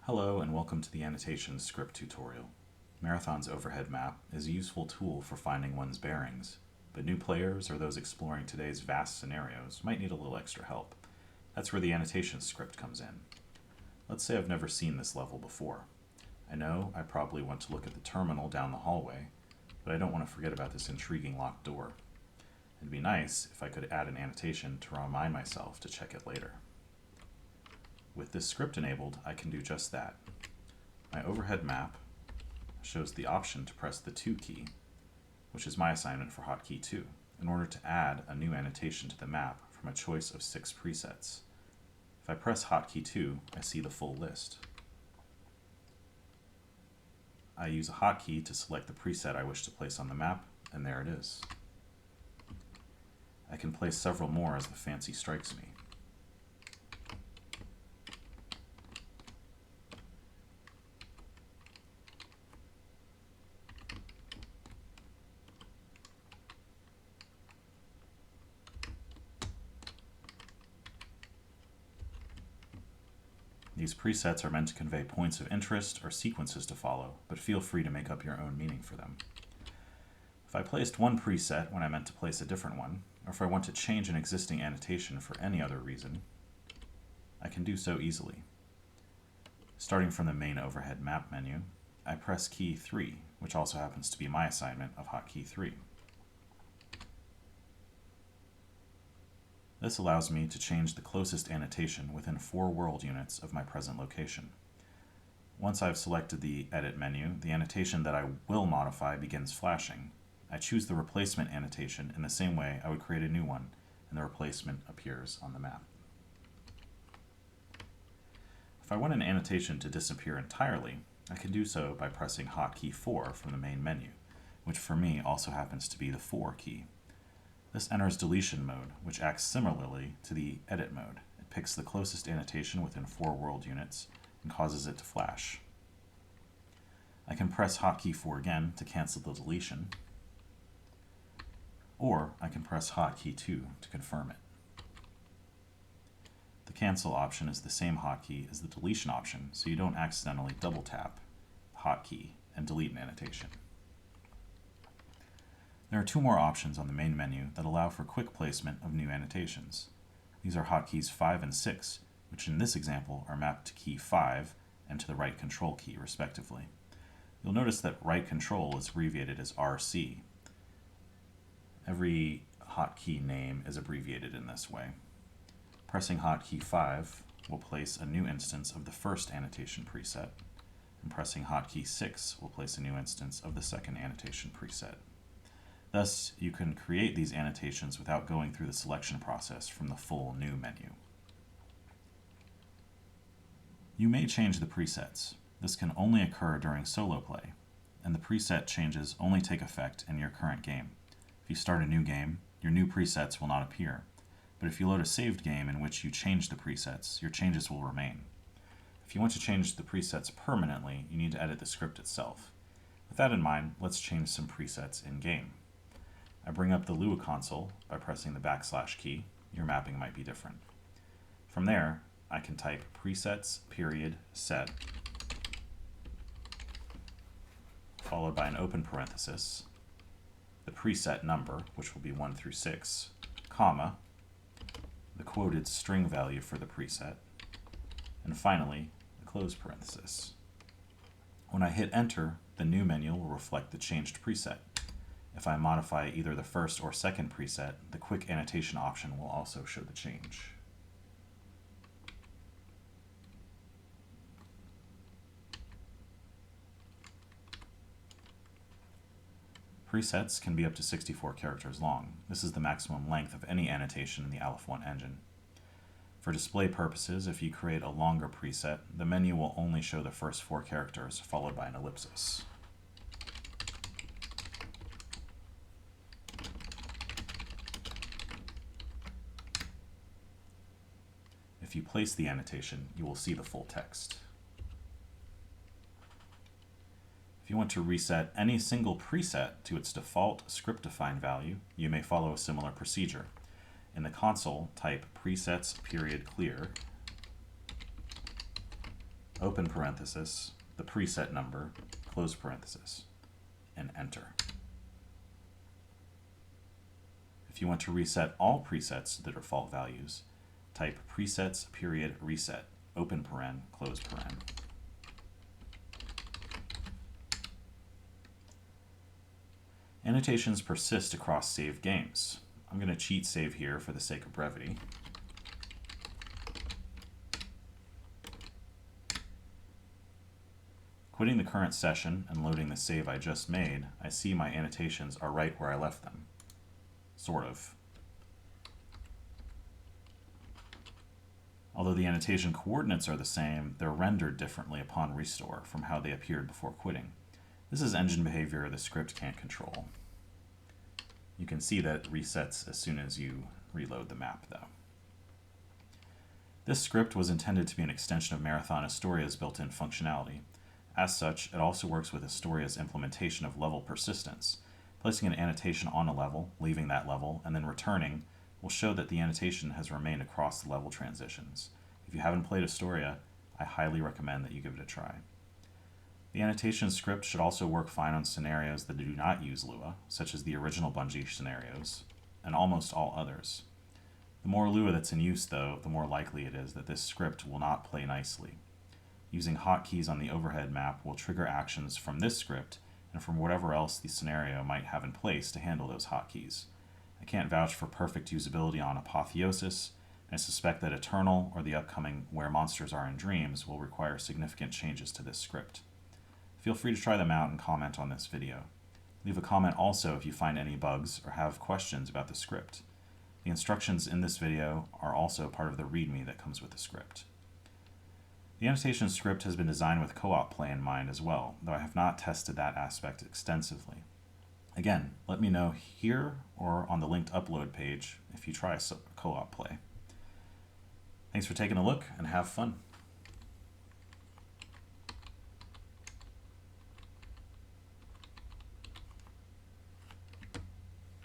Hello and welcome to the annotation script tutorial. Marathon's overhead map is a useful tool for finding one's bearings, but new players or those exploring today's vast scenarios might need a little extra help. That's where the annotation script comes in. Let's say I've never seen this level before. I know I probably want to look at the terminal down the hallway, but I don't want to forget about this intriguing locked door. It'd be nice if I could add an annotation to remind myself to check it later. With this script enabled, I can do just that. My overhead map shows the option to press the 2 key, which is my assignment for hotkey 2, in order to add a new annotation to the map from a choice of 6 presets. If I press hotkey 2, I see the full list. I use a hotkey to select the preset I wish to place on the map, and there it is. I can place several more as the fancy strikes me. These presets are meant to convey points of interest or sequences to follow, but feel free to make up your own meaning for them. If I placed one preset when I meant to place a different one, or if I want to change an existing annotation for any other reason, I can do so easily. Starting from the main overhead map menu, I press key 3, which also happens to be my assignment of hotkey 3. This allows me to change the closest annotation within 4 world units of my present location. Once I've selected the Edit menu, the annotation that I will modify begins flashing. I choose the replacement annotation in the same way I would create a new one, and the replacement appears on the map. If I want an annotation to disappear entirely, I can do so by pressing hotkey 4 from the main menu, which for me also happens to be the 4 key. This enters deletion mode, which acts similarly to the edit mode. It picks the closest annotation within 4 world units and causes it to flash. I can press hotkey 4 again to cancel the deletion, or I can press hotkey 2 to confirm it. The cancel option is the same hotkey as the deletion option, so you don't accidentally double tap the hotkey and delete an annotation. There are 2 more options on the main menu that allow for quick placement of new annotations. These are hotkeys 5 and 6, which in this example are mapped to key 5 and to the right control key, respectively. You'll notice that right control is abbreviated as RC. Every hotkey name is abbreviated in this way. Pressing hotkey 5 will place a new instance of the first annotation preset, and pressing hotkey 6 will place a new instance of the second annotation preset. Thus, you can create these annotations without going through the selection process from the full new menu. You may change the presets. This can only occur during solo play, and the preset changes only take effect in your current game. If you start a new game, your new presets will not appear, but if you load a saved game in which you change the presets, your changes will remain. If you want to change the presets permanently, you need to edit the script itself. With that in mind, let's change some presets in-game. I bring up the Lua console by pressing the / key. Your mapping might be different. From there, I can type presets set, followed by an open parenthesis, the preset number, which will be 1 through 6, comma, the quoted string value for the preset, and finally, the close parenthesis. When I hit enter, the new menu will reflect the changed preset. If I modify either the first or second preset, the quick annotation option will also show the change. Presets can be up to 64 characters long. This is the maximum length of any annotation in the Aleph One engine. For display purposes, if you create a longer preset, the menu will only show the first 4 characters followed by an ellipsis. If you place the annotation, you will see the full text. If you want to reset any single preset to its default script-defined value, you may follow a similar procedure. In the console, type presets clear open parenthesis, the preset number, close parenthesis, and enter. If you want to reset all presets to the default values, type presets period reset, open paren, close paren. Annotations persist across saved games. I'm going to cheat save here for the sake of brevity. Quitting the current session and loading the save I just made, I see my annotations are right where I left them. Sort of. Although the annotation coordinates are the same, they're rendered differently upon restore from how they appeared before quitting. This is engine behavior the script can't control. You can see that it resets as soon as you reload the map, though. This script was intended to be an extension of Marathon Istoria's built-in functionality. As such, it also works with Istoria's implementation of level persistence. Placing an annotation on a level, leaving that level, and then returning will show that the annotation has remained across the level transitions. If you haven't played Istoria, I highly recommend that you give it a try. The annotation script should also work fine on scenarios that do not use Lua, such as the original Bungie scenarios, and almost all others. The more Lua that's in use, though, the more likely it is that this script will not play nicely. Using hotkeys on the overhead map will trigger actions from this script and from whatever else the scenario might have in place to handle those hotkeys. I can't vouch for perfect usability on Apotheosis, and I suspect that Eternal or the upcoming Where Monsters Are in Dreams will require significant changes to this script. Feel free to try them out and comment on this video. Leave a comment also if you find any bugs or have questions about the script. The instructions in this video are also part of the README that comes with the script. The annotation script has been designed with co-op play in mind as well, though I have not tested that aspect extensively. Again, let me know here or on the linked upload page if you try co-op play. Thanks for taking a look and have fun.